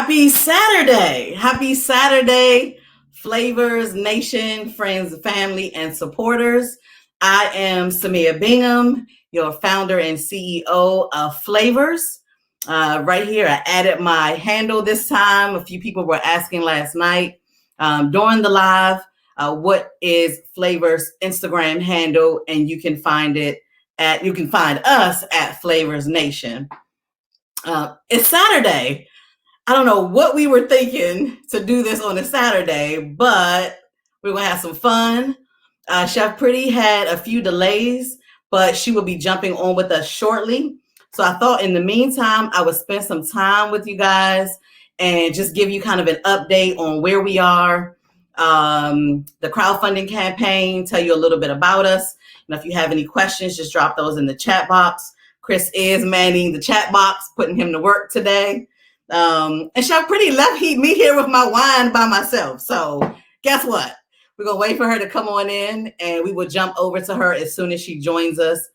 Happy Saturday. Happy Saturday, Flavors Nation, friends, family, and supporters. I am Samia Bingham, your founder and CEO of Flavors. Right here, I added my handle this time. A few people were asking last night during the live, what is Flavors Instagram handle? And you can find us at Flavors Nation. It's Saturday. I don't know what we were thinking to do this on a Saturday, but we're going to have some fun. Chef Pretty had a few delays, but she will be jumping on with us shortly. So I thought in the meantime, I would spend some time with you guys and just give you kind of an update on where we are, the crowdfunding campaign, tell you a little bit about us. And if you have any questions, just drop those in the chat box. Chris is manning the chat box, putting him to work today. And Chef Pretty left me here with my wine by myself. So guess what? We're going to wait for her to come on in and we will jump over to her as soon as she joins us.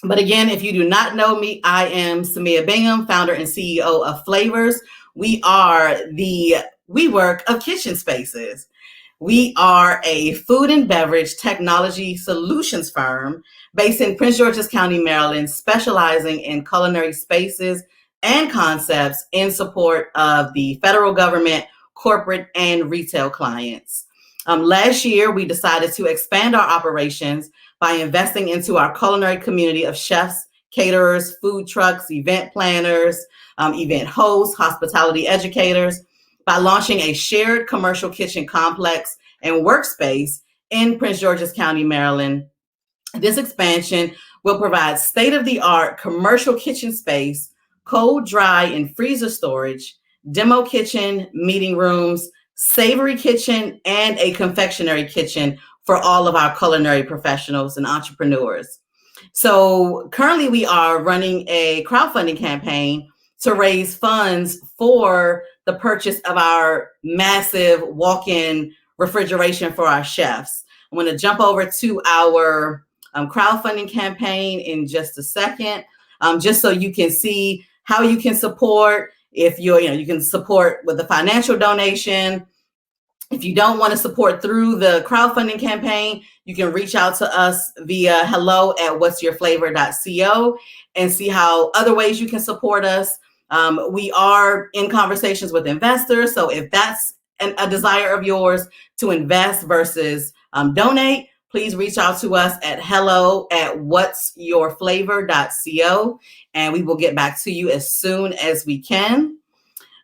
But again, if you do not know me, I am Samia Bingham, founder and CEO of Flavors. We are the WeWork of kitchen spaces. We are a food and beverage technology solutions firm based in Prince George's County, Maryland, specializing in culinary spaces and concepts in support of the federal government, corporate, and retail clients. Last year, we decided to expand our operations by investing into our culinary community of chefs, caterers, food trucks, event planners, event hosts, hospitality educators, by launching a shared commercial kitchen complex and workspace in Prince George's County, Maryland. This expansion will provide state-of-the-art commercial kitchen space, cold, dry, and freezer storage, demo kitchen, meeting rooms, savory kitchen, and a confectionery kitchen for all of our culinary professionals and entrepreneurs. So currently we are running a crowdfunding campaign to raise funds for the purchase of our massive walk-in refrigeration for our chefs. I'm going to jump over to our crowdfunding campaign in just a second, just so you can see how you can support. If you can support with a financial donation. If you don't want to support through the crowdfunding campaign, you can reach out to us via hello@whatsyourflavor.co and see how other ways you can support us. We are in conversations with investors. So if that's a desire of yours to invest versus donate, please reach out to us at hello@whatsyourflavor.co and we will get back to you as soon as we can.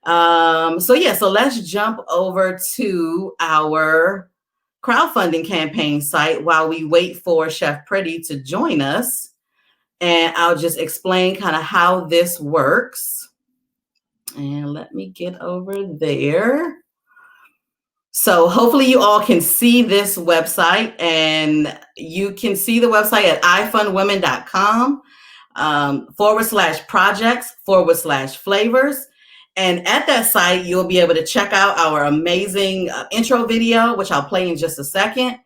So let's jump over to our crowdfunding campaign site while we wait for Chef Pretty to join us. And I'll just explain kind of how this works. And let me get over there. So hopefully you all can see this website, and you can see the website at ifundwomen.com /projects/flavors. And at that site, you'll be able to check out our amazing intro video, which I'll play in just a second,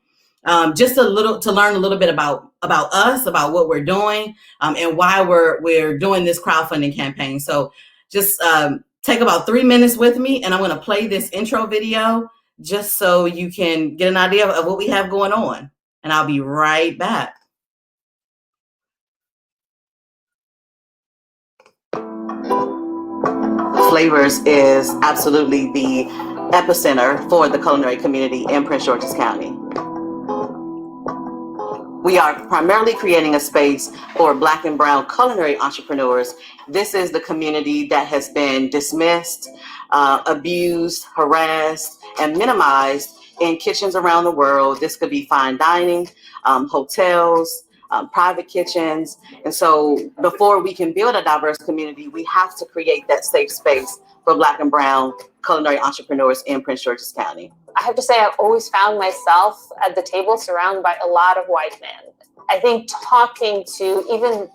just to learn a little bit about us, about what we're doing, and why we're doing this crowdfunding campaign. So just take about 3 minutes with me, and I'm going to play this intro video just so you can get an idea of what we have going on. And I'll be right back. Flavors is absolutely the epicenter for the culinary community in Prince George's County. We are primarily creating a space for Black and Brown culinary entrepreneurs. This is the community that has been dismissed, abused, harassed, and minimized in kitchens around the world. This could be fine dining, hotels, private kitchens. And so before we can build a diverse community, we have to create that safe space for Black and Brown culinary entrepreneurs in Prince George's County. I have to say, I've always found myself at the table surrounded by a lot of white men. I think talking to even,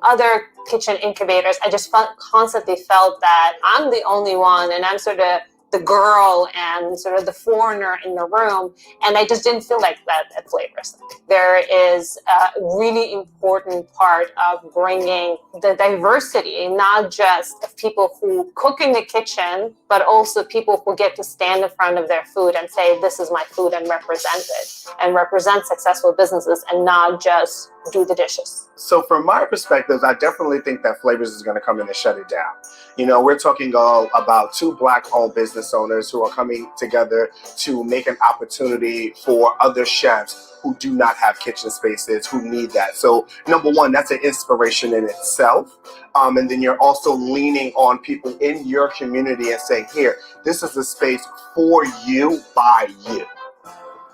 other kitchen incubators, I just constantly felt that I'm the only one, and I'm sort of the girl and sort of the foreigner in the room. And I just didn't feel like that at Flavors. There is a really important part of bringing the diversity, not just of people who cook in the kitchen, but also people who get to stand in front of their food and say, this is my food, and represent it, and represent successful businesses, and not just do the dishes. So from my perspective, I definitely think that Flavors is going to come in and shut it down. You know, we're talking all about two Black-owned business owners who are coming together to make an opportunity for other chefs who do not have kitchen spaces, who need that. So number one, that's an inspiration in itself. And then you're also leaning on people in your community and saying, here, this is a space for you, by you.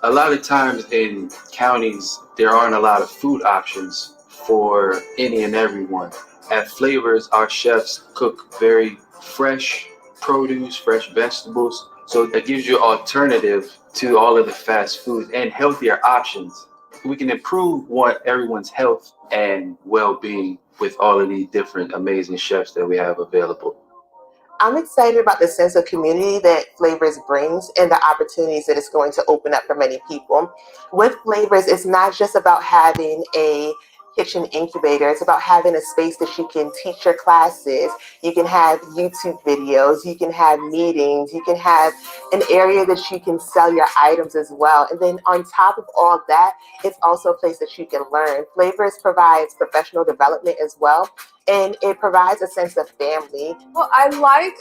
A lot of times in counties, there aren't a lot of food options for any and everyone. At Flavors, our chefs cook very fresh produce, fresh vegetables. So it gives you alternative to all of the fast foods and healthier options. We can improve everyone's health and well-being with all of these different amazing chefs that we have available. I'm excited about the sense of community that Flavors brings and the opportunities that it's going to open up for many people. With Flavors, it's not just about having a kitchen incubator. It's about having a space that you can teach your classes. You can have YouTube videos. You can have meetings. You can have an area that you can sell your items as well. And then on top of all that, it's also a place that you can learn. Flavors provides professional development as well. And it provides a sense of family. Well, I like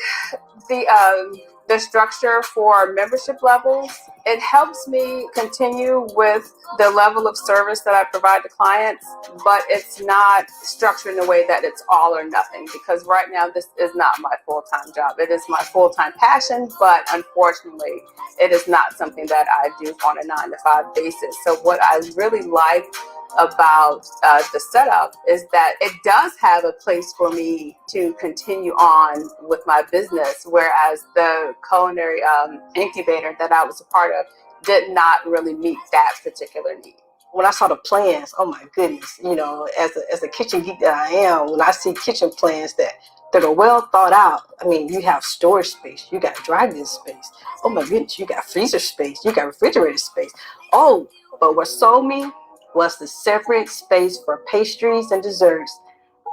the structure for membership levels. It helps me continue with the level of service that I provide to clients, but it's not structured in a way that it's all or nothing, because right now this is not my full-time job. It is my full-time passion, but unfortunately, it is not something that I do on a 9-to-5 basis. So what I really like about the setup is that it does have a place for me to continue on with my business, whereas the culinary incubator that I was a part of did not really meet that particular need. When I saw the plans, oh my goodness, you know, as a kitchen geek that I am, when I see kitchen plans that are well thought out, I mean, you have storage space, you got dry goods space, oh my goodness, you got freezer space, you got refrigerator space. Oh, but what sold me was the separate space for pastries and desserts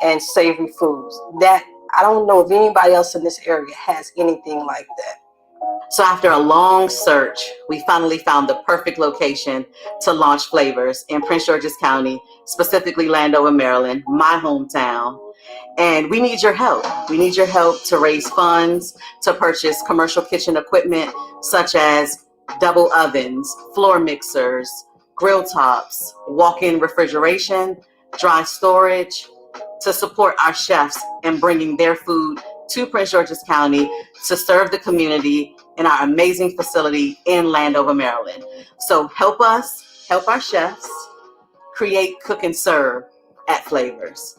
and savory foods. That, I don't know if anybody else in this area has anything like that. So after a long search, we finally found the perfect location to launch Flavors in Prince George's County, specifically Landover, Maryland, my hometown. And we need your help. We need your help to raise funds, to purchase commercial kitchen equipment such as double ovens, floor mixers, grill tops, walk-in refrigeration, dry storage, to support our chefs in bringing their food to Prince George's County to serve the community in our amazing facility in Landover, Maryland. So help us, help our chefs create, cook, and serve at Flavors.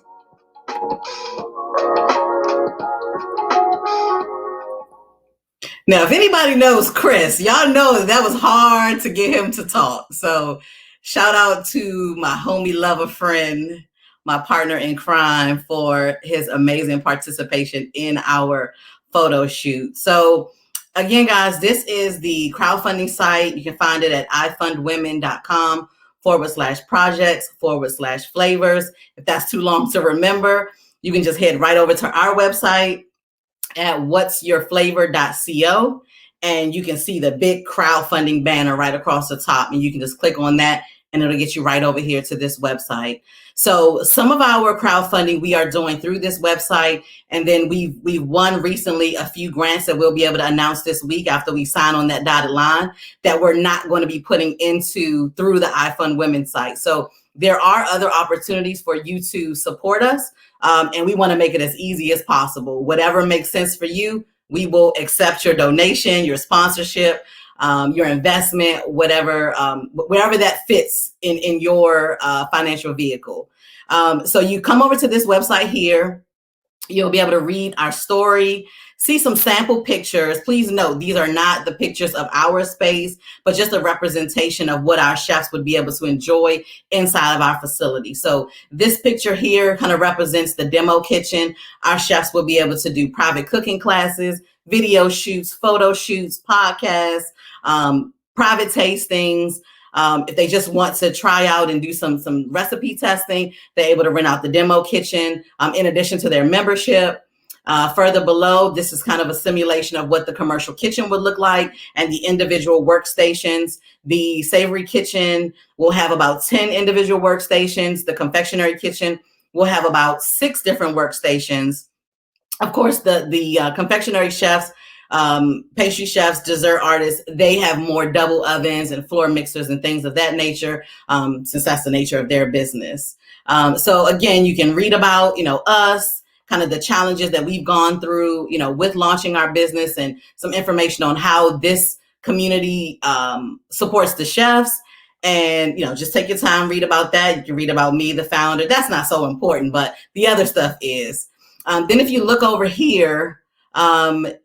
Now, if anybody knows Chris, y'all know that was hard to get him to talk. So shout out to my homie, lover, friend, my partner in crime, for his amazing participation in our photo shoot. So again, guys, this is the crowdfunding site. You can find it at ifundwomen.com/projects/flavors. If that's too long to remember, you can just head right over to our website at whatsyourflavor.co, and you can see the big crowdfunding banner right across the top, and you can just click on that and it'll get you right over here to this website. So some of our crowdfunding we are doing through this website, and then we've won recently a few grants that we'll be able to announce this week after we sign on that dotted line that we're not going to be putting into through the iFund Women site. So there are other opportunities for you to support us, and we want to make it as easy as possible. Whatever makes sense for you, we will accept your donation, your sponsorship, your investment, whatever that fits in your financial vehicle. So you come over to this website here. You'll be able to read our story, see some sample pictures. Please note, these are not the pictures of our space, but just a representation of what our chefs would be able to enjoy inside of our facility. So this picture here kind of represents the demo kitchen. Our chefs will be able to do private cooking classes, video shoots, photo shoots, podcasts, private tastings. If they just want to try out and do some recipe testing, they're able to rent out the demo kitchen in addition to their membership. Further below, this is kind of a simulation of what the commercial kitchen would look like and the individual workstations. The savory kitchen will have about 10 individual workstations. The confectionery kitchen will have about 6 different workstations. Of course, the confectionery chefs, pastry chefs, dessert artists, they have more double ovens and floor mixers and things of that nature, since that's the nature of their business. So again, you can read about, us, kind of the challenges that we've gone through, with launching our business, and some information on how this community supports the chefs. And, just take your time, read about that. You can read about me, the founder. That's not so important, but the other stuff is. Then if you look over here,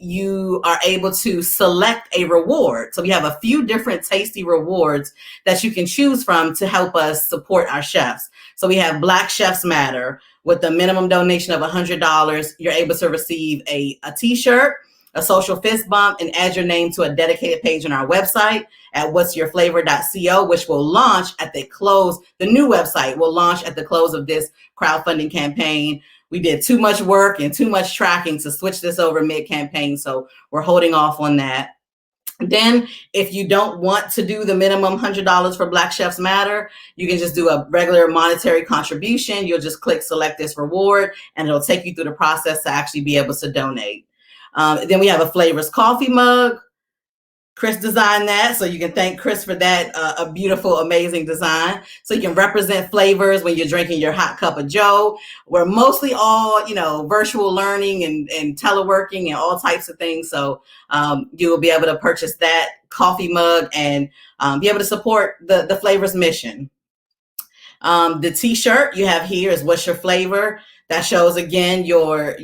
you are able to select a reward. So we have a few different tasty rewards that you can choose from to help us support our chefs. So we have Black Chefs Matter. With a minimum donation of $100, you're able to receive a t-shirt, a social fist bump, and add your name to a dedicated page on our website at whatsyourflavor.co, which will launch at the close. The new website will launch at the close of this crowdfunding campaign. We did too much work and too much tracking to switch this over mid-campaign, so we're holding off on that. Then, if you don't want to do the minimum $100 for Black Chefs Matter, you can just do a regular monetary contribution. You'll just click select this reward, and it'll take you through the process to actually be able to donate. Then we have a Flavors coffee mug. Chris designed that, so you can thank Chris for that, a beautiful, amazing design. So you can represent flavors when you're drinking your hot cup of joe. We're mostly all, virtual learning and teleworking and all types of things. So you will be able to purchase that coffee mug and be able to support the Flavors mission. The t-shirt you have here is What's Your Flavor? That shows, again, your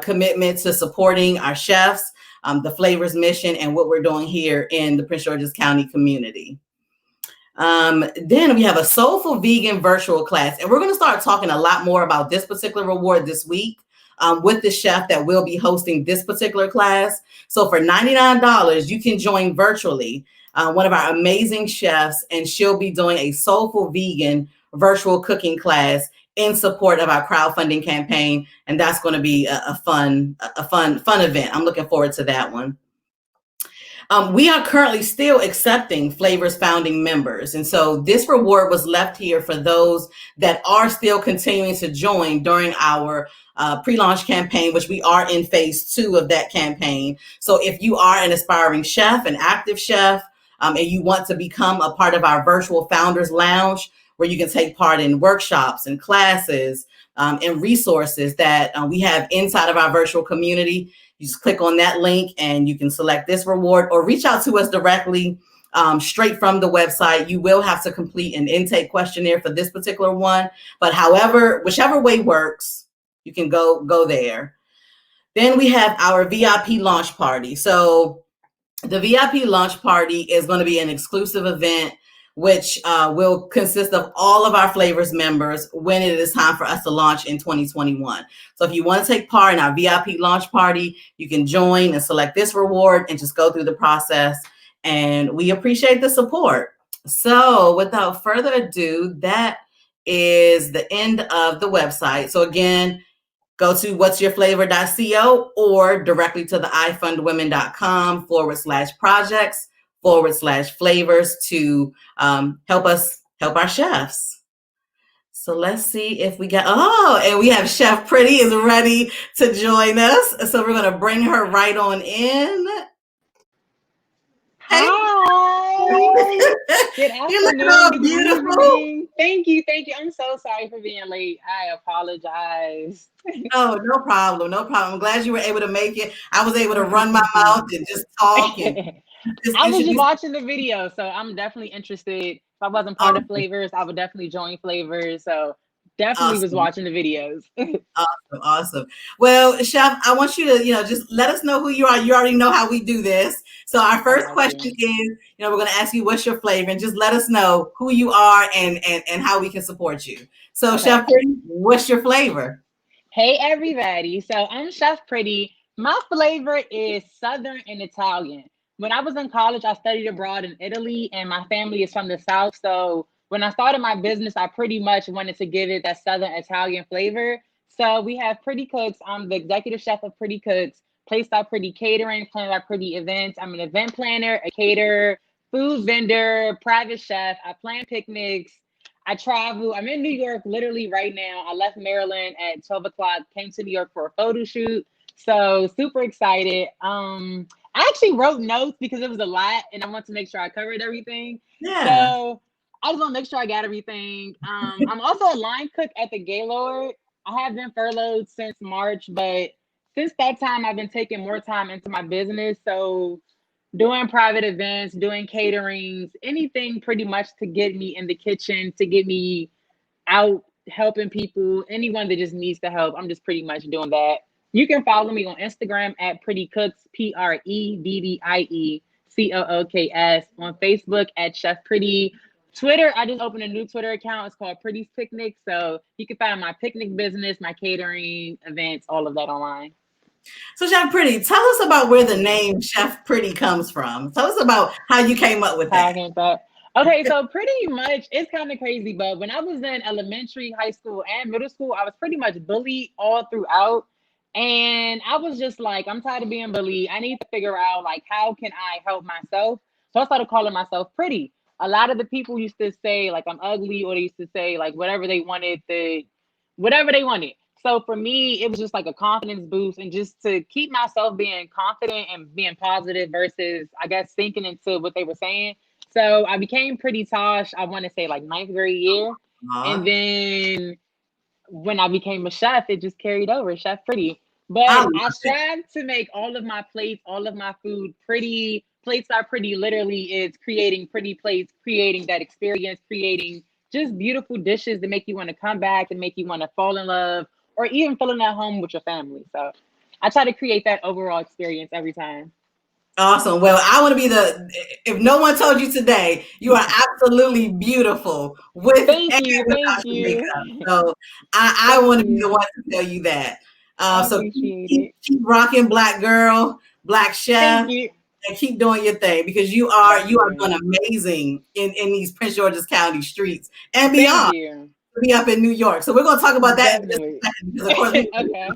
commitment to supporting our chefs, the Flavors mission, and what we're doing here in the Prince George's County community. Then we have a Soulful Vegan virtual class, and we're going to start talking a lot more about this particular reward this week with the chef that will be hosting this particular class. So for $99, you can join virtually one of our amazing chefs, and she'll be doing a Soulful Vegan virtual cooking class in support of our crowdfunding campaign. And that's going to be a fun event. I'm looking forward to that one. We are currently still accepting Flavors founding members. And so this reward was left here for those that are still continuing to join during our pre-launch campaign, which we are in phase 2 of that campaign. So if you are an aspiring chef, an active chef, and you want to become a part of our virtual Founders Lounge, where you can take part in workshops and classes and resources that we have inside of our virtual community, you just click on that link and you can select this reward, or reach out to us directly straight from the website. You will have to complete an intake questionnaire for this particular one, but whichever way works, you can go there. Then we have our VIP launch party. So the VIP launch party is going to be an exclusive event which will consist of all of our Flavors members when it is time for us to launch in 2021. So if you want to take part in our VIP launch party, you can join and select this reward and just go through the process. And we appreciate the support. So without further ado, that is the end of the website. So again, go to whatsyourflavor.co or directly to the ifundwomen.com/projects/flavors to help our chefs. So let's see if we got, and we have Chef Pretty is ready to join us. So we're going to bring her right on in. Hi. Good afternoon. Good evening. Thank you. I'm so sorry for being late. I apologize. Oh, no problem. I'm glad you were able to make it. I was able to run my mouth and just talk. And I was just watching the video, so I'm definitely interested. If I wasn't part of Flavors, I would definitely join Flavors. So definitely was watching the videos. Awesome. Well, Chef, I want you to, just let us know who you are. You already know how we do this. So our first question is, we're going to ask you what's your flavor, and just let us know who you are and how we can support you. So Chef Pretty, what's your flavor? Hey, everybody. So I'm Chef Pretty. My flavor is Southern and Italian. When I was in college, I studied abroad in Italy, and my family is from the South. So when I started my business, I pretty much wanted to give it that Southern Italian flavor. So we have Pretty Cooks. I'm the executive chef of Pretty Cooks, placed out Pretty Catering, planned out Pretty Events. I'm an event planner, a caterer, food vendor, private chef. I plan picnics. I travel. I'm in New York literally right now. I left Maryland at 12 o'clock, came to New York for a photo shoot. So super excited. I actually wrote notes because it was a lot and I want to make sure I covered everything. Yeah. So I just want to make sure I got everything. I'm also a line cook at the Gaylord. I have been furloughed since March, but since that time I've been taking more time into my business. So doing private events, doing caterings, anything pretty much to get me in the kitchen, to get me out helping people, anyone that just needs the help. I'm just pretty much doing that. You can follow me on Instagram at PreddieCooks, PreddieCooks. On Facebook at Chef Pretty. Twitter, I just opened a new Twitter account. It's called Pretty's Picnic. So you can find my picnic business, my catering, events, all of that online. So Chef Pretty, tell us about where the name Chef Pretty comes from. Tell us about how you came up with that. Okay, so pretty much it's kind of crazy, but when I was in elementary, high school, and middle school, I was pretty much bullied all throughout. And I was just like, I'm tired of being bullied. I need to figure out like how can I help myself? So I started calling myself pretty. A lot of the people used to say like I'm ugly, or they used to say like whatever they wanted, whatever they wanted. So for me, it was just like a confidence boost and just to keep myself being confident and being positive versus, I guess, thinking into what they were saying. So I became Pretty Tosh, I want to say like ninth grade year. And then when I became a chef, it just carried over, Chef Pretty. But I strive to make all of my plates, all of my food pretty. Plates are pretty literally is creating pretty plates, creating that experience, creating just beautiful dishes that make you want to come back and make you want to fall in love or even feeling at home with your family. So I try to create that overall experience every time. Awesome. Well, I want to be if no one told you today, you are absolutely beautiful with thank you. makeup. So I want to be the one to tell you that. So keep rocking, Black girl, Black chef. Thank you. And keep doing your thing because you are doing amazing in these Prince George's County streets and beyond. To be up in New York. So we're going to talk about that in just a second because of course okay.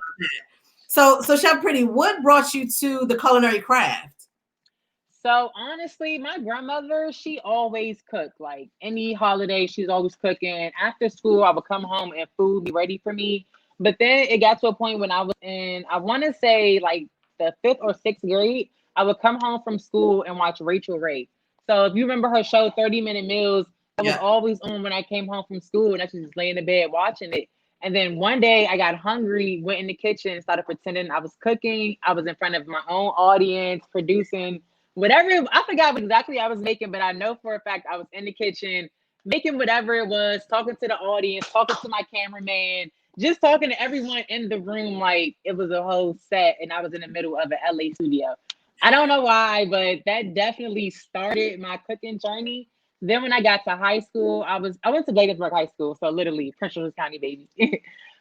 So Chef Pretty, what brought you to the culinary craft? So honestly, my grandmother, she always cooked. Like any holiday, she's always cooking. After school, I would come home and food be ready for me. But then it got to a point when I was in, I want to say like the 5th or 6th grade, I would come home from school and watch Rachel Ray. So if you remember her show, 30-Minute Meals, I was always on when I came home from school and I was just laying in bed watching it. And then one day I got hungry, went in the kitchen, started pretending I was cooking. I was in front of my own audience, producing whatever. I forgot what exactly I was making, but I know for a fact I was in the kitchen making whatever it was, talking to the audience, talking to my cameraman, just talking to everyone in the room like it was a whole set and I was in the middle of an LA studio. I don't know why, but that definitely started my cooking journey. Then when I got to high school, I went to Bladensburg High School, so literally Prince George's County baby.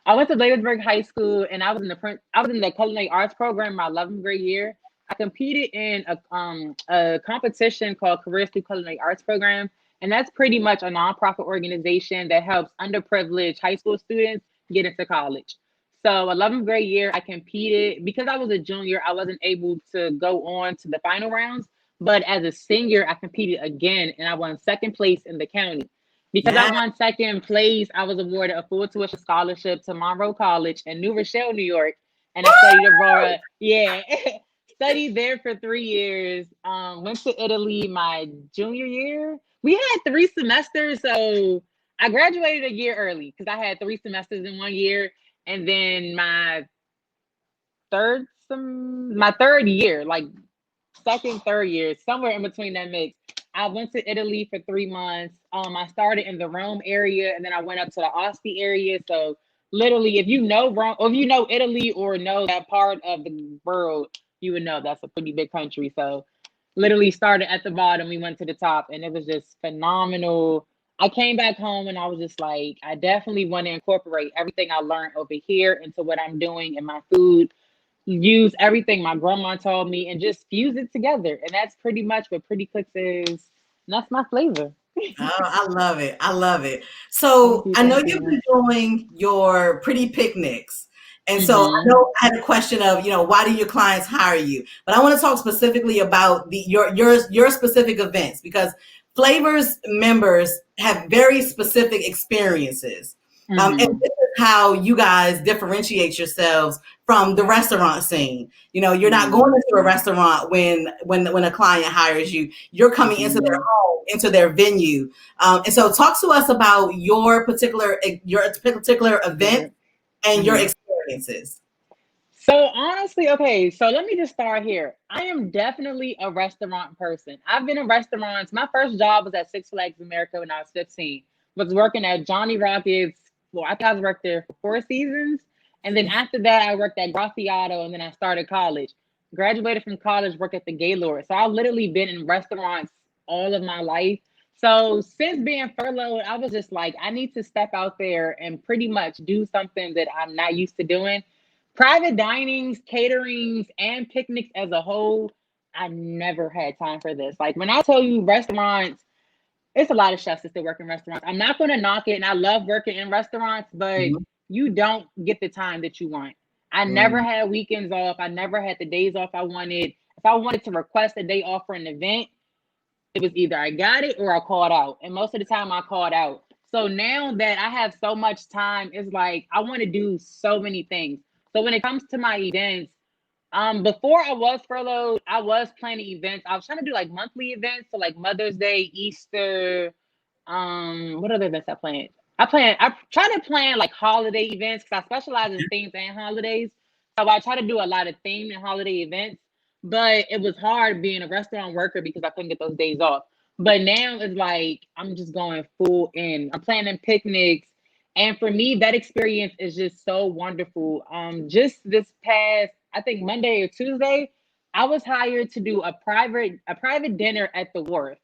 I went to Bladensburg High School and I was in the culinary arts program my 11th grade year. I competed in a competition called Careers Through Culinary Arts Program, and that's pretty much a nonprofit organization that helps underprivileged high school students get into college. So 11th grade year, I competed. Because I was a junior, I wasn't able to go on to the final rounds. But as a senior, I competed again, and I won 2nd place in the county. Because I won 2nd place, I was awarded a full tuition scholarship to Monroe College in New Rochelle, New York, and I studied abroad. Yeah. Studied there for 3 years. Went to Italy my junior year. We had 3 semesters, so I graduated a year early because I had 3 semesters in 1 year, and then my third year, like 2nd, 3rd year, somewhere in between that mix, I went to Italy for 3 months. I started in the Rome area, and then I went up to the Asti area. So literally, if you know Rome, or if you know Italy, or know that part of the world, you would know that's a pretty big country. So literally started at the bottom, we went to the top, and it was just phenomenal. I came back home and I was just like, I definitely want to incorporate everything I learned over here into what I'm doing in my food. use everything my grandma told me and just fuse it together. And that's pretty much what PreddieCooks is. And that's my flavor. Oh, I love it. I love it. So I know you've been doing your pretty picnics. And so I know I had a question of, why do your clients hire you? But I want to talk specifically about your specific events, because Flavors members have very specific experiences. And this is how you guys differentiate yourselves from the restaurant scene. You're not going into a restaurant when a client hires you. You're coming into their home, into their venue. And so talk to us about your particular event and your experiences. So honestly, okay, so let me just start here. I am definitely a restaurant person. I've been in restaurants. My first job was at Six Flags America when I was 15. Was working at Johnny Rockets. Well, I think I worked there for 4 seasons. And then after that, I worked at Graffiato, and then I started college. Graduated from college, worked at the Gaylord. So I've literally been in restaurants all of my life. So since being furloughed, I was just like, I need to step out there and pretty much do something that I'm not used to doing. Private dinings, caterings, and picnics as a whole, I never had time for this. Like when I tell you restaurants, it's a lot of chefs that still work in restaurants. I'm not going to knock it, and I love working in restaurants, but you don't get the time that you want. I never had weekends off. I never had the days off I wanted. If I wanted to request a day off for an event, it was either I got it or I called out. And most of the time I called out. So now that I have so much time, it's like I want to do so many things. So when it comes to my events, before I was furloughed, I was planning events. I was trying to do like monthly events, so like Mother's Day, Easter. What other events I planned? I try to plan like holiday events because I specialize in themes and holidays. So I try to do a lot of themed and holiday events. But it was hard being a restaurant worker because I couldn't get those days off. But now it's like I'm just going full in. I'm planning picnics. And for me, that experience is just so wonderful. Just this past, I think Monday or Tuesday, I was hired to do a private dinner at the Wharf,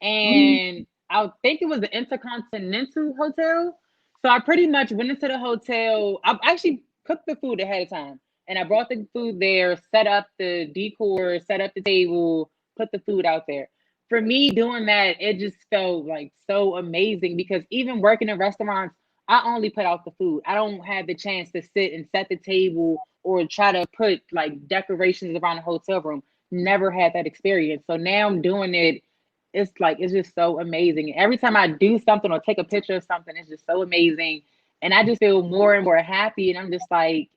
and I think it was the Intercontinental Hotel. So I pretty much went into the hotel. I actually cooked the food ahead of time, and I brought the food there, set up the decor, set up the table, put the food out there. For me, doing that, it just felt like so amazing because even working in restaurants, I only put out the food. I don't have the chance to sit and set the table or try to put like decorations around the hotel room. Never had that experience. So now I'm doing it. It's just so amazing. Every time I do something or take a picture of something, it's just so amazing. And I just feel more and more happy. And I'm just like,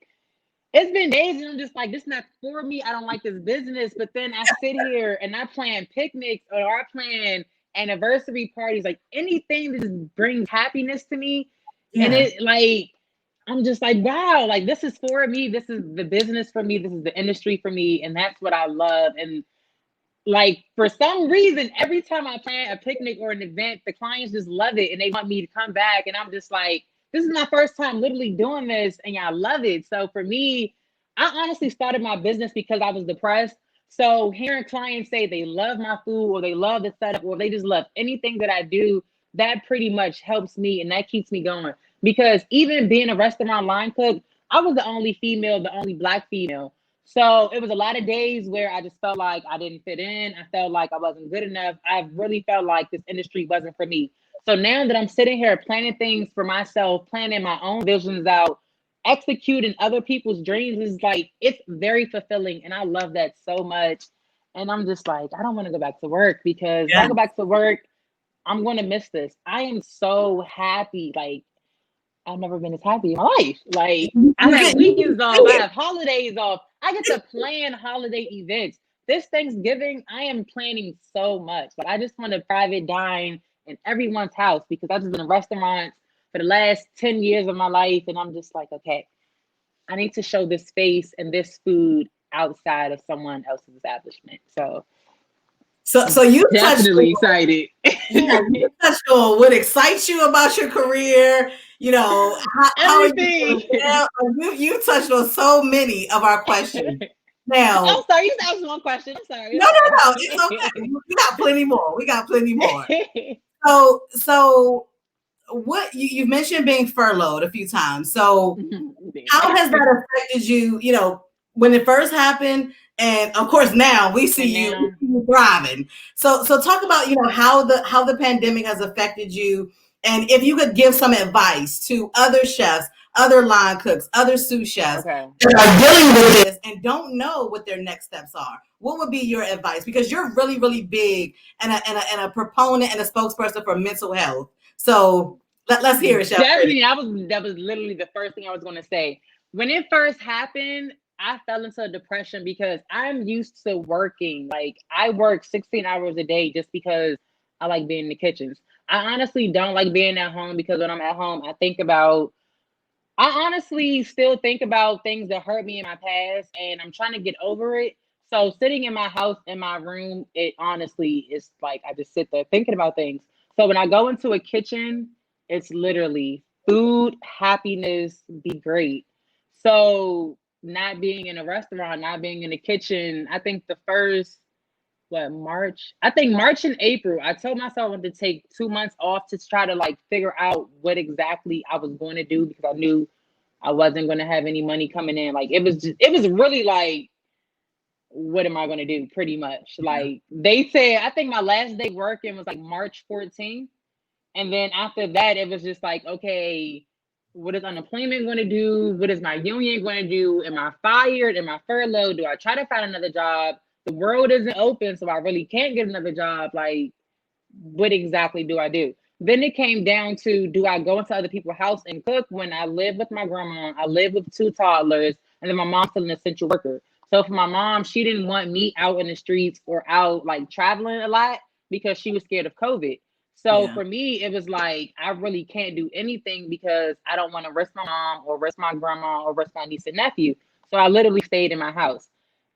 it's been days and I'm just like, this is not for me. I don't like this business. But then I sit here and I plan picnics or I plan anniversary parties, like anything that just brings happiness to me. Yeah. And it like, I'm just like, wow, like this is for me. This is the business for me. This is the industry for me. And that's what I love. And like, for some reason, every time I plan a picnic or an event, the clients just love it and they want me to come back. And I'm just like, this is my first time literally doing this and I love it. So for me, I honestly started my business because I was depressed. So hearing clients say they love my food or they love the setup or they just love anything that I do, that pretty much helps me and that keeps me going. Because even being a restaurant line cook, I was the only female, the only Black female. So it was a lot of days where I just felt like I didn't fit in. I felt like I wasn't good enough. I really felt like this industry wasn't for me. So now that I'm sitting here planning things for myself, planning my own visions out, executing other people's dreams is like, it's very fulfilling. And I love that so much. And I'm just like, I don't want to go back to work because if I go back to work, I'm going to miss this. I am so happy. Like, I've never been as happy in my life. Like, I have weekends off, I have holidays off. I get to plan holiday events. This Thanksgiving, I am planning so much. Like, I just want to private dine in everyone's house because I've just been in restaurants for the last 10 years of my life. And I'm just like, okay, I need to show this face and this food outside of someone else's establishment. So you definitely excited. You touched on what excites you about your career. How everything. You touched on so many of our questions. Now, I'm sorry, you asked one question. I'm sorry. No, it's okay. We got plenty more. So what you mentioned being furloughed a few times. So how has that affected you? when it first happened, and of course now we see you thriving. So talk about, you know, how the pandemic has affected you, and if you could give some advice to other chefs, other line cooks, other sous chefs that are dealing with this and don't know what their next steps are. What would be your advice? Because you're really, really big and a proponent and a spokesperson for mental health. So let's hear it, Chef. Definitely, that was literally the first thing I was going to say. When it first happened, I fell into a depression because I'm used to working. Like, I work 16 hours a day just because I like being in the kitchens. I honestly don't like being at home because when I'm at home, I honestly still think about things that hurt me in my past, and I'm trying to get over it. So sitting in my house, in my room, it honestly is like I just sit there thinking about things. So when I go into a kitchen, it's literally food, happiness, be great. So not being in a restaurant, not being in the kitchen, I think the first, March? I think March and April, I told myself I wanted to take 2 months off to try to like figure out what exactly I was going to do because I knew I wasn't going to have any money coming in. Like it was really like, what am I going to do? Pretty much. Like they said, I think my last day working was like March 14th. And then after that, it was just like, okay, what is unemployment going to do? What is my union going to do? Am I fired? Am I furloughed? Do I try to find another job? The world isn't open, so I really can't get another job. Like, what exactly do I do? Then it came down to, do I go into other people's house and cook when I live with my grandma? I live with 2 toddlers, and then my mom's still an essential worker. So for my mom, she didn't want me out in the streets or out like traveling a lot because she was scared of COVID. So for me, it was like, I really can't do anything because I don't want to risk my mom or risk my grandma or risk my niece and nephew. So I literally stayed in my house.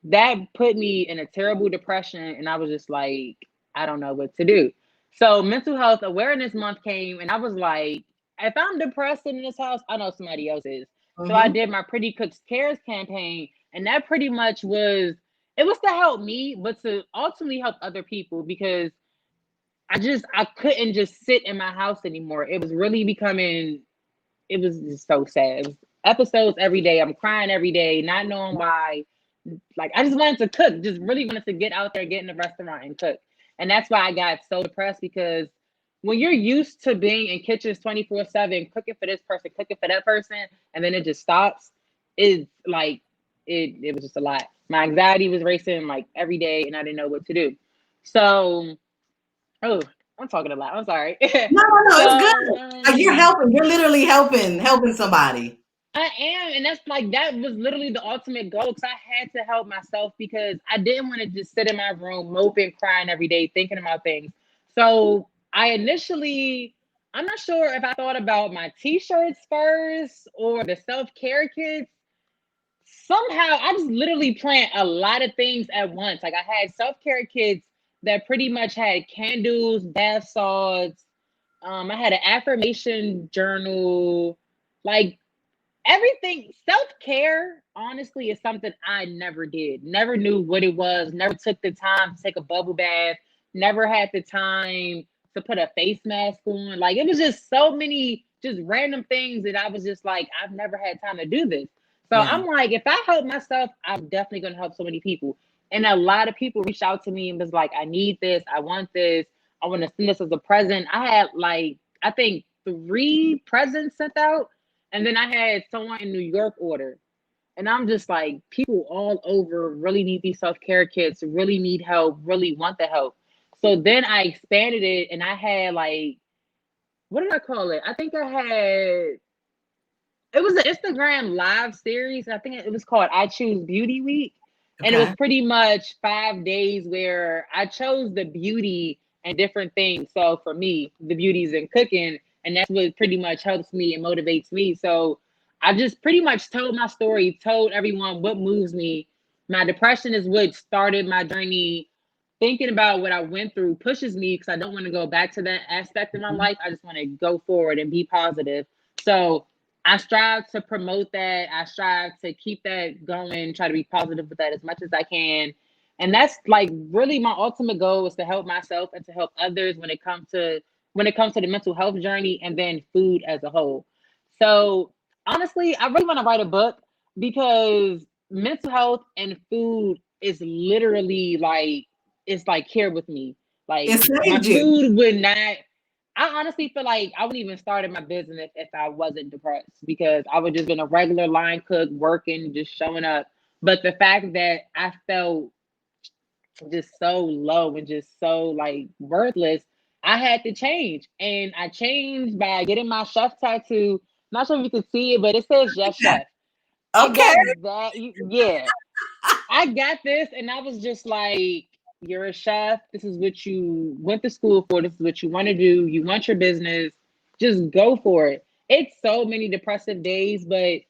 That put me in a terrible depression, and I was just like, I don't know what to do. So Mental Health Awareness Month came, and I was like, if I'm depressed in this house, I know somebody else is. So I did my PreddieCooks Cares campaign, and that pretty much was, it was to help me, but to ultimately help other people because I couldn't just sit in my house anymore. It was really becoming, it was just so sad. It was episodes every day. I'm crying every day, not knowing why. Like, I just wanted to cook, just really wanted to get out there, get in the restaurant and cook. And that's why I got so depressed, because when you're used to being in kitchens 24/7, cooking for this person, cooking for that person, and then it just stops, it's like, it was just a lot. My anxiety was racing like every day, and I didn't know what to do. So, oh, I'm talking a lot. I'm sorry. No, it's good. You're helping. You're literally helping somebody. I am, and that's like, that was literally the ultimate goal, because I had to help myself because I didn't want to just sit in my room moping, crying every day, thinking about things. So I initially, I'm not sure if I thought about my t-shirts first or the self-care kits. Somehow I just literally planned a lot of things at once. Like, I had self-care kits that pretty much had candles, bath salts. I had an affirmation journal, like everything. Self-care, honestly, is something I never did. Never knew what it was. Never took the time to take a bubble bath. Never had the time to put a face mask on. Like, it was just so many just random things that I was just like, I've never had time to do this. So I'm like, if I help myself, I'm definitely going to help so many people. And a lot of people reached out to me and was like, I need this. I want this. I want to send this as a present. I had like, I think 3 presents sent out. And then I had someone in New York order. And I'm just like, people all over really need these self-care kits, really need help, really want the help. So then I expanded it, and I had like, what did I call it? I think I had, it was an Instagram live series. I think it was called I Choose Beauty Week. And it was pretty much 5 days where I chose the beauty and different things. So for me, the beauty is in cooking, and that's what pretty much helps me and motivates me. So I just pretty much told my story, told everyone what moves me. My depression is what started my journey. Thinking about what I went through pushes me, because I don't want to go back to that aspect of my life. I just want to go forward and be positive. So I strive to promote that. I strive to keep that going, try to be positive with that as much as I can. And that's like really my ultimate goal, is to help myself and to help others when it comes to the mental health journey, and then food as a whole. So honestly, I really want to write a book, because mental health and food is literally like, it's like here with me. Like It my saved you. food would not, I honestly feel like I wouldn't even started my business if I wasn't depressed, because I would just been a regular line cook, working, just showing up. But the fact that I felt just so low and just so like worthless, I had to change. And I changed by getting my chef tattoo. Not sure if you can see it, but it says just chef. I Okay. got that. Yeah. I got this, and I was just like, you're a chef. This is what you went to school for. This is what you want to do. You want your business. Just go for it. It's so many depressive days, but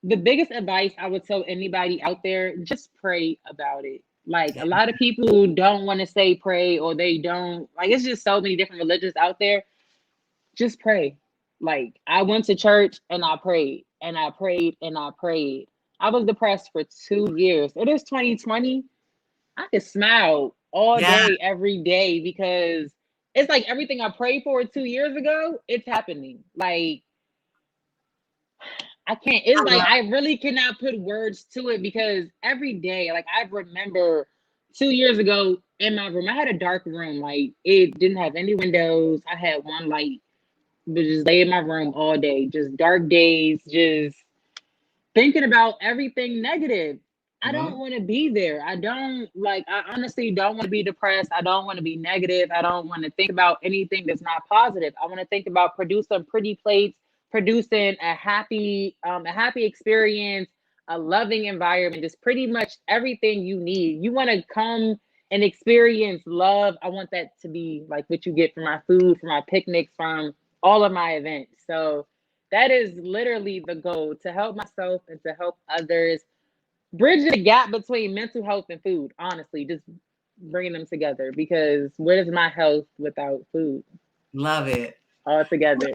the biggest advice I would tell anybody out there, just pray about it. Like a lot of people don't want to say pray, or they don't like, it's just so many different religions out there. Just pray. Like I went to church and I prayed and I prayed and I prayed. I was depressed for 2 years. It is 2020. I could smile all Yeah. day, every day, because it's like everything I prayed for 2 years ago, it's happening. Like I can't, it's like I really cannot put words to it, because every day, like I remember 2 years ago in my room, I had a dark room. Like it didn't have any windows. I had one light, but just lay in my room all day, just dark days, just thinking about everything negative. I don't want to be there. I honestly don't want to be depressed. I don't want to be negative. I don't want to think about anything that's not positive. I want to think about producing pretty plates, producing a happy experience, a loving environment, just pretty much everything you need. You want to come and experience love. I want that to be like what you get from my food, from my picnics, from all of my events. So that is literally the goal, to help myself and to help others, bridge the gap between mental health and food. Honestly, just bringing them together, because where's my health without food? Love it. All together.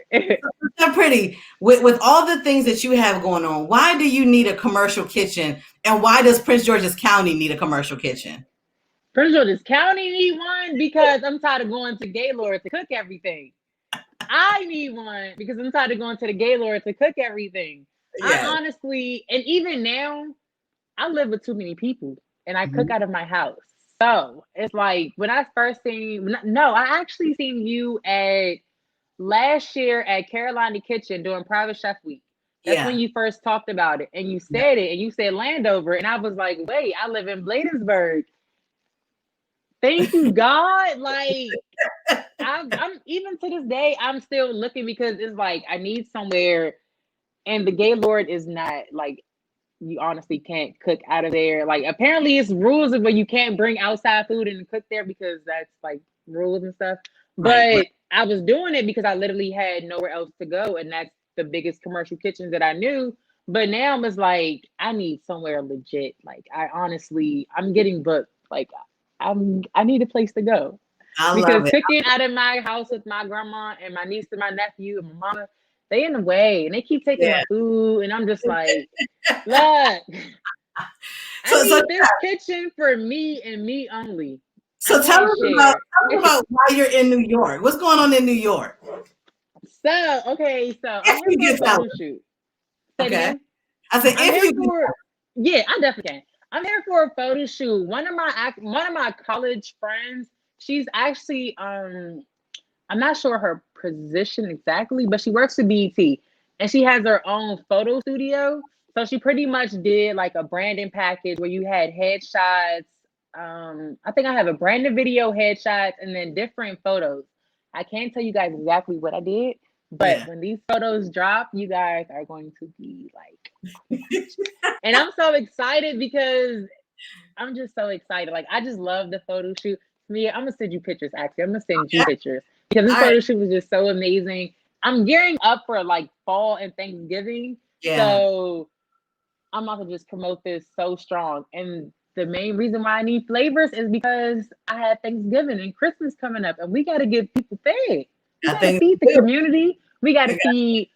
So Pretty, with all the things that you have going on, why do you need a commercial kitchen, and why does Prince George's County need a commercial kitchen? Prince George's County need one because I'm tired of going to Gaylord to cook everything. I need one because I'm tired of going to the Gaylord to cook everything. Yes. I honestly, and even now, I live with too many people and I cook out of my house. So it's like when I first seen, no, I actually seen you at last year at Carolina Kitchen doing Private Chef Week. That's when you first talked about it, and you said it, and you said Landover, and I was like, wait, I live in Bladensburg. Thank you, God. Like I'm even to this day, I'm still looking, because it's like I need somewhere, and the Gaylord is not like, you honestly can't cook out of there. Like apparently it's rules of where you can't bring outside food and cook there, because that's like rules and stuff. But I was doing it because I literally had nowhere else to go, and that's the biggest commercial kitchen that I knew. But now I'm just like, I need somewhere legit. Like I'm getting booked. Like I need a place to go. Because cooking out of my house with my grandma and my niece and my nephew and my mama, they in the way and they keep taking my food, and I'm just like, look, I need this kitchen for me and me only. So tell us about why you're in New York. What's going on in New York? So I'm here for a photo shoot. Okay. I said, yeah, I definitely can. I'm here for a photo shoot. One of my college friends, she's actually I'm not sure her position exactly, but she works for BET and she has her own photo studio. So she pretty much did like a branding package where you had headshots. I think I have a branded video, headshots, and then different photos. I can't tell you guys exactly what I did, but when these photos drop, you guys are going to be like, and I'm so excited because I'm just so excited. Like I just love the photo shoot. Mia, I'm gonna send you pictures. Actually, I'm gonna send you pictures because this photo shoot was just so amazing. I'm gearing up for like fall and Thanksgiving, so I'm about to just promote this so strong. And the main reason why I need flavors is because I have Thanksgiving and Christmas coming up, and we got to give people fed. We got to feed the community. We got to feed.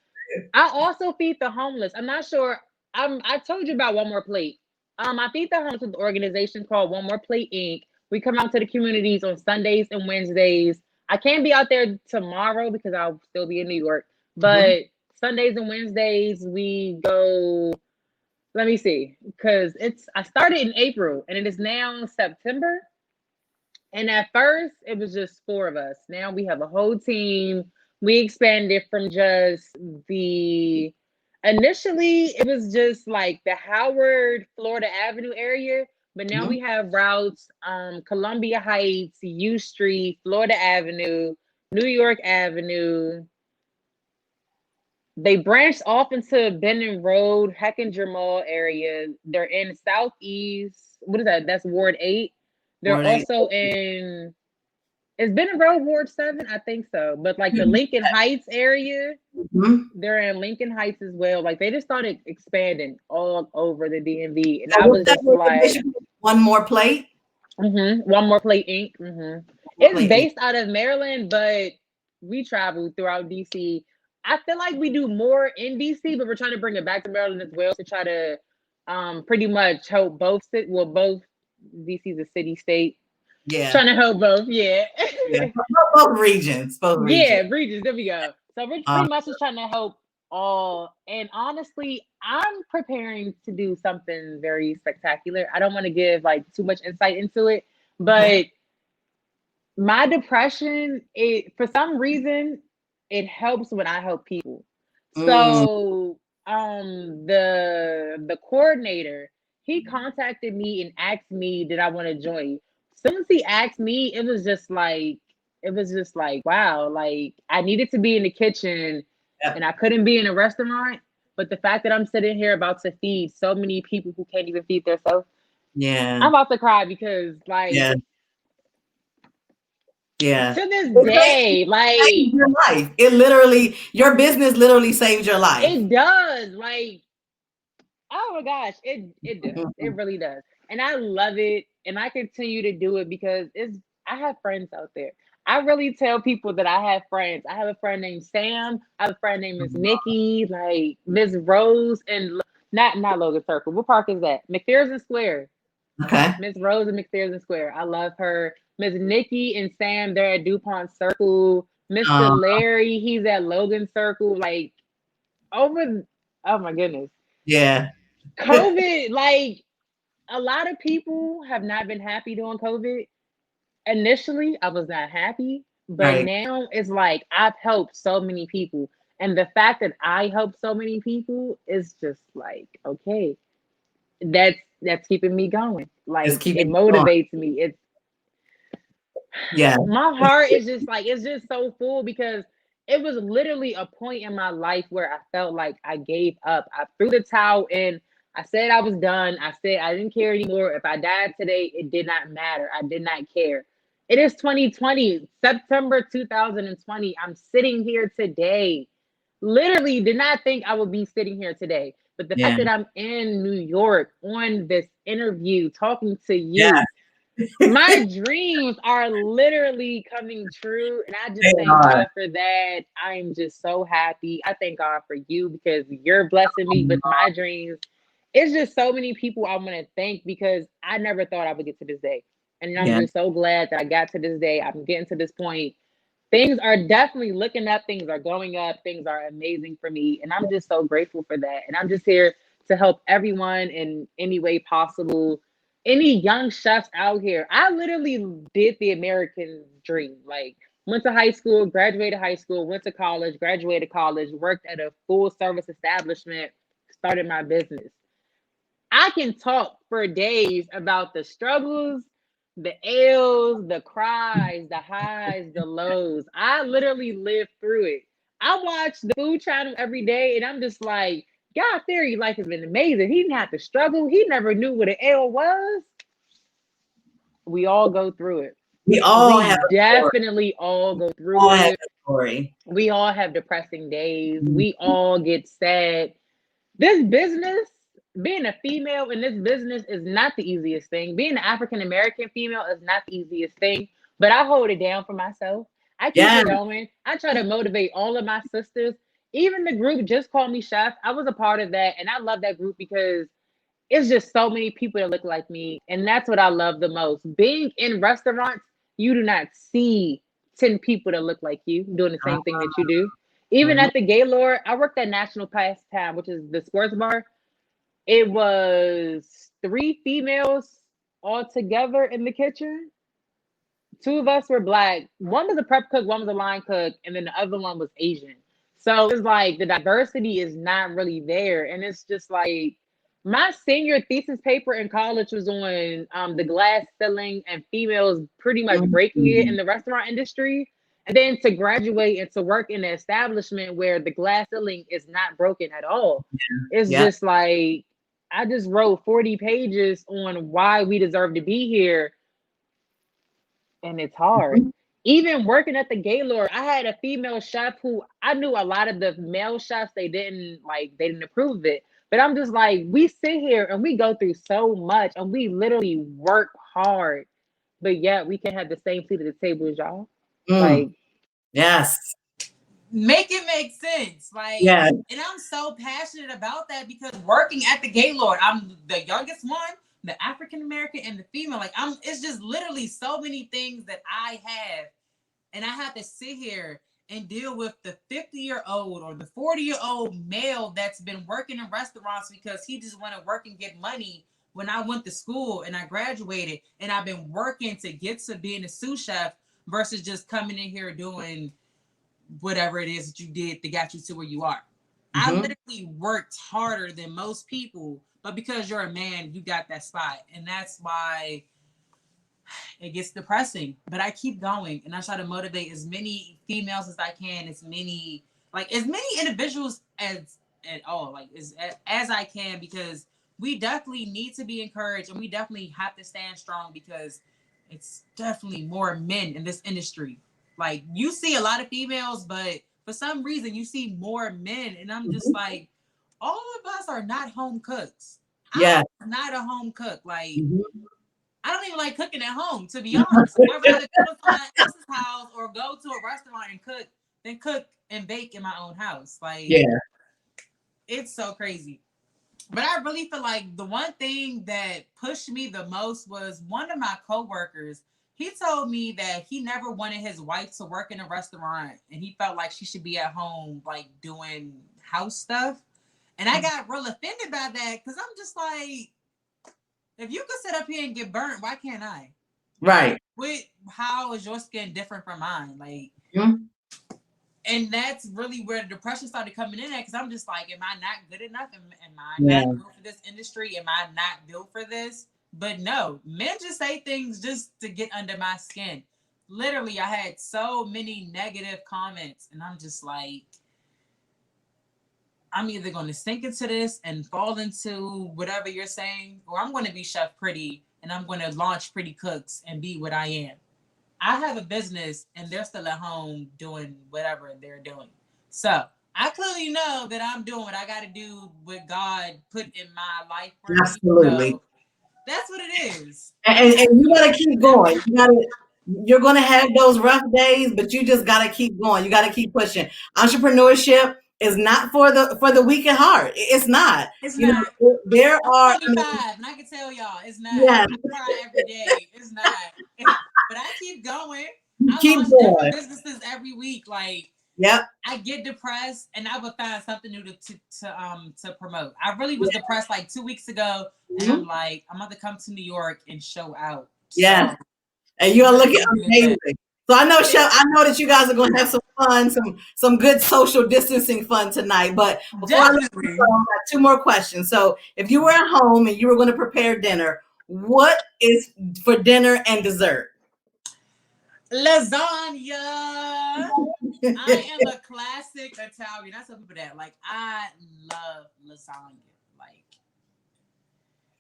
I also feed the homeless. I'm not sure. I told you about One More Plate. I feed the homeless with an organization called One More Plate Inc. We come out to the communities on Sundays and Wednesdays. I can't be out there tomorrow because I'll still be in New York. But Sundays and Wednesdays, we go let me see, because I started in April and it is now September. And at first, it was just four of us. Now we have a whole team. We expanded from just the initially, it was just like the Howard, Florida Avenue area. But now we have routes, Columbia Heights, U Street, Florida Avenue, New York Avenue. They branched off into Benton Road, Heckinger Mall area. They're in Southeast. What is that? That's Ward 8. They're Ward 8. also in, is Benton Road Ward 7? I think so. But like the Lincoln Heights area, they're in Lincoln Heights as well. Like they just started expanding all over the DMV. And I was just like, One More Plate? One More Plate Inc. It's based out of Maryland, but we travel throughout DC. I feel like we do more in DC, but we're trying to bring it back to Maryland as well to try to pretty much help both DC's a city state. Yeah. Trying to help both, yeah. Both regions. Yeah, regions, there we go. So we're pretty much just trying to help all. And honestly, I'm preparing to do something very spectacular. I don't want to give like too much insight into it, but my depression, for some reason, it helps when I help people. So the coordinator, he contacted me and asked me, did I want to join? As soon as he asked me, it was just like, wow, like I needed to be in the kitchen and I couldn't be in a restaurant. But the fact that I'm sitting here about to feed so many people who can't even feed themselves, I'm about to cry because like, to this day, like your life. It literally, your business literally saved your life. It does. Like, oh my gosh, it does. It really does. And I love it. And I continue to do it because I have friends out there. I really tell people that I have friends. I have a friend named Sam. I have a friend named Miss Nikki, like Miss Rose, and not Logan Circle. What park is that? McPherson Square. Okay. Miss Rose and McPherson Square. I love her. Miss Nikki and Sam, they're at DuPont Circle. Mr. Larry, he's at Logan Circle. Like, oh my goodness. Yeah. COVID, like, a lot of people have not been happy during COVID. Initially, I was not happy, but now it's like I've helped so many people. And the fact that I helped so many people is just like, okay, that's keeping me going. Like, it motivates me. It's my heart is just like, it's just so full because it was literally a point in my life where I felt like I gave up. I threw the towel in. I said I was done. I said I didn't care anymore. If I died today, it did not matter. I did not care. It is 2020, September 2020. I'm sitting here today. Literally did not think I would be sitting here today. But the fact that I'm in New York on this interview, talking to you, my dreams are literally coming true. And I just thank God for that. I'm just so happy. I thank God for you because you're blessing me with my dreams. It's just so many people I want to thank because I never thought I would get to this day. And I'm just so glad that I got to this day. I'm getting to this point. Things are definitely looking up. Things are going up. Things are amazing for me. And I'm just so grateful for that. And I'm just here to help everyone in any way possible. Any young chefs out here. I literally did the American dream. Like, went to high school, graduated high school, went to college, graduated college, worked at a full service establishment, started my business. I can talk for days about the struggles, the L's, the cries, the highs, the lows. I literally lived through it. I watch the Food Channel every day, and I'm just like, God Theory life has been amazing. He didn't have to struggle. He never knew what an L was. We all go through it. We definitely all go through it. We all have depressing days. We all get sad. This business, being a female in this business is not the easiest thing. Being an African-American female is not the easiest thing, but I hold it down for myself. I keep it going. I try to motivate all of my sisters. Even the group Just Call Me Chef, I was a part of that. And I love that group because it's just so many people that look like me. And that's what I love the most. Being in restaurants, you do not see 10 people that look like you doing the same thing that you do. Even at the Gaylord, I worked at National Pastime, which is the sports bar. It was 3 females all together in the kitchen. 2 of us were black. One was a prep cook, one was a line cook, and then the other one was Asian. So it's like the diversity is not really there. And it's just like my senior thesis paper in college was on the glass ceiling and females pretty much breaking it in the restaurant industry. And then to graduate and to work in an establishment where the glass ceiling is not broken at all. It's just like I just wrote 40 pages on why we deserve to be here, and it's hard. Even working at the Gaylord, I had a female chef who I knew a lot of the male chefs, they didn't approve of it. But I'm just like, we sit here and we go through so much and we literally work hard, but yet we can have the same seat at the table as y'all. Like, yes. Make it make sense. Like, yeah. And I'm so passionate about that because working at the Gaylord, I'm the youngest one, the African American and the female. Like, it's just literally so many things that I have, and I have to sit here and deal with the 50-year-old or the 40-year-old male that's been working in restaurants because he just want to work and get money. When I went to school and I graduated, and I've been working to get to being a sous chef versus just coming in here doing whatever it is that you did that got you to where you are. I literally worked harder than most people, but because you're a man, you got that spot. And that's why it gets depressing. But I keep going and I try to motivate as many females as I can, as many individuals as I can, because we definitely need to be encouraged and we definitely have to stand strong because it's definitely more men in this industry. Like, you see a lot of females, but for some reason you see more men. And I'm just like, all of us are not home cooks. Yeah. I'm not a home cook. Like, I don't even like cooking at home, to be honest. I'd rather go to someone else's house or go to a restaurant and cook than cook and bake in my own house. Like, it's so crazy. But I really feel like the one thing that pushed me the most was one of my coworkers. He told me that he never wanted his wife to work in a restaurant and he felt like she should be at home, like, doing house stuff. And I got real offended by that because I'm just like, if you could sit up here and get burnt, why can't I? Right. How is your skin different from mine? Like, and that's really where the depression started coming in at, because I'm just like, am I not good enough? Am I not built for this industry? Am I not built for this? But no, men just say things just to get under my skin. Literally, I had so many negative comments, and I'm just like, I'm either going to sink into this and fall into whatever you're saying, or I'm going to be Chef Pretty, and I'm going to launch PreddieCooks and be what I am. I have a business, and they're still at home doing whatever they're doing. So I clearly know that I'm doing what I got to do, what God put in my life. Absolutely. So that's what it is. And you got to keep going. You're going to have those rough days, but you just got to keep going. You got to keep pushing. Entrepreneurship is not for the weak at heart. It's not. It's not. There are. 25, and I can tell y'all, it's not. Yeah. I cry every day. It's not. But I keep going. Keep launch going. different businesses every week. Like, I get depressed, and I would find something new to promote. I really was depressed like 2 weeks ago, and I'm like, I'm about to come to New York and show out. Yeah. And you're looking amazing. So I know, Chef, I know that you guys are going to have some fun, some good social distancing fun tonight. But before I let you go, I have 2 more questions. So if you were at home and you were going to prepare dinner, what is for dinner and dessert? Lasagna. I am a classic Italian. I tell people that. Like, I love lasagna. Like,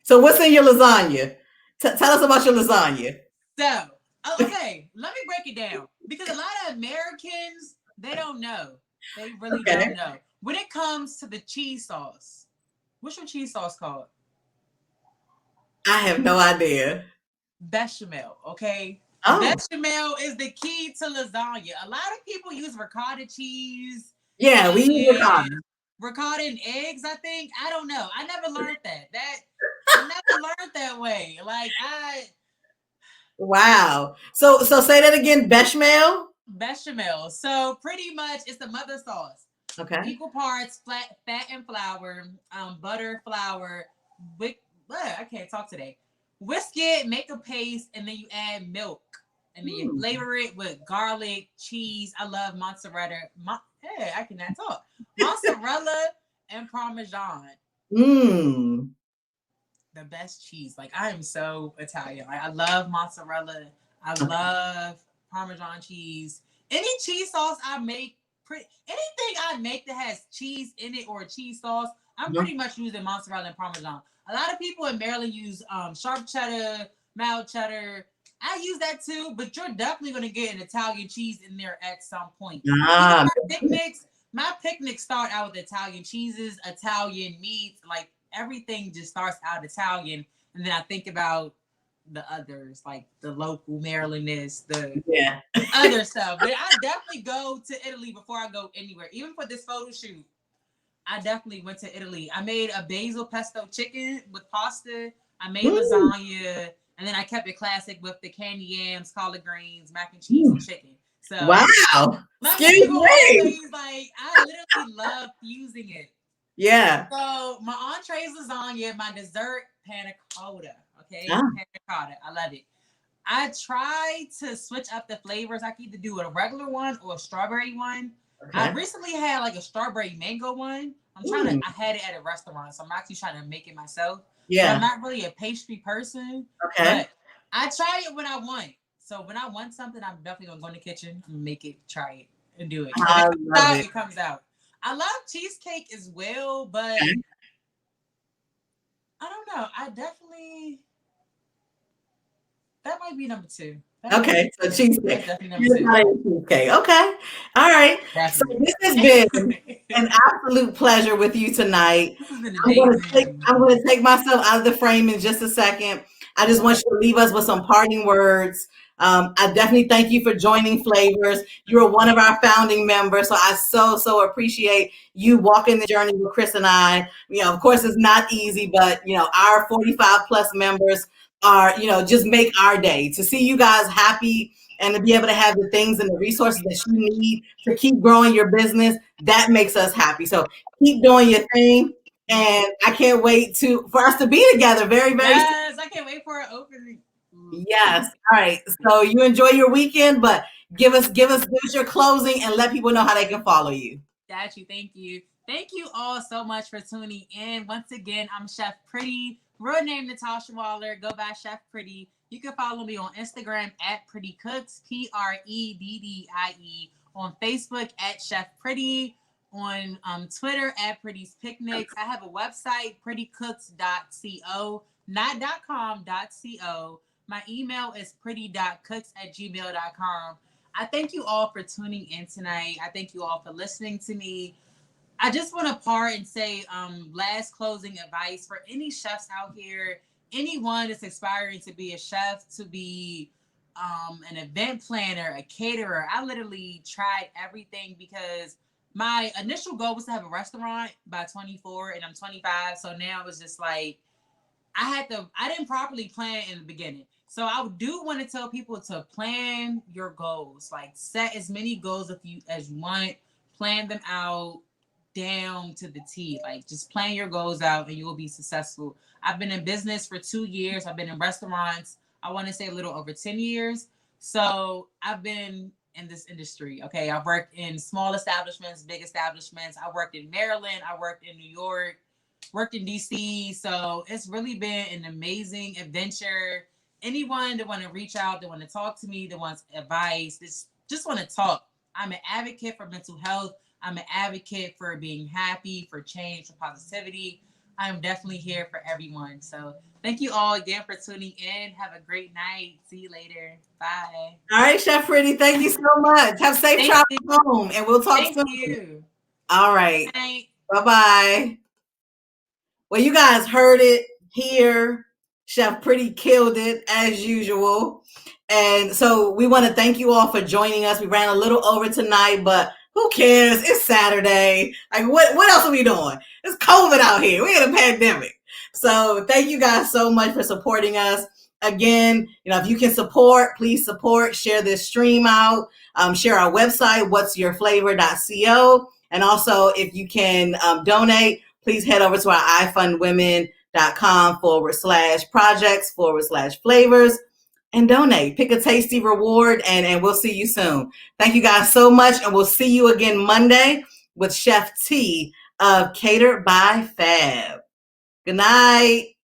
so what's in your lasagna? Tell us about your lasagna. So, okay, let me break it down, because a lot of Americans, they don't know. They really don't know. When it comes to the cheese sauce, what's your cheese sauce called? I have no idea. Bechamel, okay? Oh. Bechamel is the key to lasagna. A lot of people use ricotta cheese. Yeah, we use ricotta. Ricotta and eggs, I think. I don't know. I never learned that. I never learned that way. Like, Wow. So say that again, bechamel? Bechamel. So pretty much it's the mother sauce. Okay. Equal parts fat and flour, butter, flour, I can't talk today. Whisk it, make a paste, and then you add milk. And then you flavor it with garlic, cheese. I love mozzarella. I cannot talk. Mozzarella and Parmesan. Mmm. The best cheese. Like, I am so Italian. Like, I love mozzarella. I love Parmesan cheese. Any cheese sauce I make, anything I make that has cheese in it or a cheese sauce, I'm pretty much using mozzarella and Parmesan. A lot of people in Maryland use sharp cheddar, mild cheddar. I use that too, but you're definitely going to get an Italian cheese in there at some point. Ah. My picnics start out with Italian cheeses, Italian meats, like everything just starts out Italian. And then I think about the others, like the local Marylandness, the other stuff. But I definitely go to Italy before I go anywhere. Even for this photo shoot, I definitely went to Italy. I made a basil pesto chicken with pasta. I made lasagna. And then I kept it classic with the candy yams, collard greens, mac and cheese, and chicken. So wow. My people always like, I literally love using it. Yeah. So my entree is lasagna, my dessert panna cotta. Okay, panna cotta. I love it. I try to switch up the flavors. I can either do a regular one or a strawberry one. Okay. I recently had like a strawberry mango one. I'm trying to. I had it at a restaurant, so I'm actually trying to make it myself. Yeah. But I'm not really a pastry person. Okay. But I try it when I want. So when I want something, I'm definitely gonna go in the kitchen and make it, try it, and do it. It comes out. I love cheesecake as well, but I don't know. I definitely, that might be number 2. Okay, so cheesecake. Cheesecake. Okay. All right. Definitely. So this has been an absolute pleasure with you tonight. I'm going to take myself out of the frame in just a second. I just want you to leave us with some parting words. I definitely thank you for joining Flavors. You're one of our founding members, so I so appreciate you walking the journey with Chris and I. You know, of course, it's not easy, but you know, our 45 plus members are, you know, just make our day. To see you guys happy and to be able to have the things and the resources that you need to keep growing your business, that makes us happy. So keep doing your thing. And I can't wait for us to be together very soon. Yes, I can't wait for an opening. Yes. All right. So you enjoy your weekend, but give us your closing and let people know how they can follow you. Got you. Thank you. Thank you all so much for tuning in. Once again, I'm Chef Pretty. Real name Natasha Waller. Go by Chef Pretty. You can follow me on Instagram at PreddieCooks, PreddieCooks. On Facebook at Chef Pretty. On Twitter at Pretty's Picnics. I have a website, PreddieCooks.co, not .com, .co. My email is pretty.cooks@gmail.com. I thank you all for tuning in tonight. I thank you all for listening to me. I just want to part and say last closing advice for any chefs out here, anyone that's aspiring to be a chef, to be an event planner, a caterer. I literally tried everything because my initial goal was to have a restaurant by 24 and I'm 25. So now it was just like, I didn't properly plan in the beginning. So I do want to tell people to plan your goals, like set as many goals as you want, plan them out down to the T. Like just plan your goals out and you will be successful. I've been in business for 2 years. I've been in restaurants, I want to say a little over 10 years. So I've been in this industry. Okay. I've worked in small establishments, big establishments. I worked in Maryland. I worked in New York, worked in DC. So it's really been an amazing adventure. Anyone that want to reach out, that want to talk to me, that wants advice, just want to talk. I'm an advocate for mental health. I'm an advocate for being happy, for change, for positivity. I'm definitely here for everyone. So thank you all again for tuning in. Have a great night. See you later. Bye. All right, Chef Pretty. Thank you so much. Have safe travels home, and we'll talk soon. Thank you. All right. Bye-bye. Well, you guys heard it here. Chef Pretty killed it as usual. And so we want to thank you all for joining us. We ran a little over tonight, but who cares? It's Saturday. Like, what else are we doing? It's COVID out here. We're in a pandemic. So thank you guys so much for supporting us. Again, if you can support, please support, share this stream out, share our website, whatsyourflavor.co. And also, if you can donate, please head over to our ifundwomen.com/projects/flavors and donate. Pick a tasty reward, and we'll see you soon. Thank you guys so much, and we'll see you again Monday with Chef T of Catered by Fab. Good night.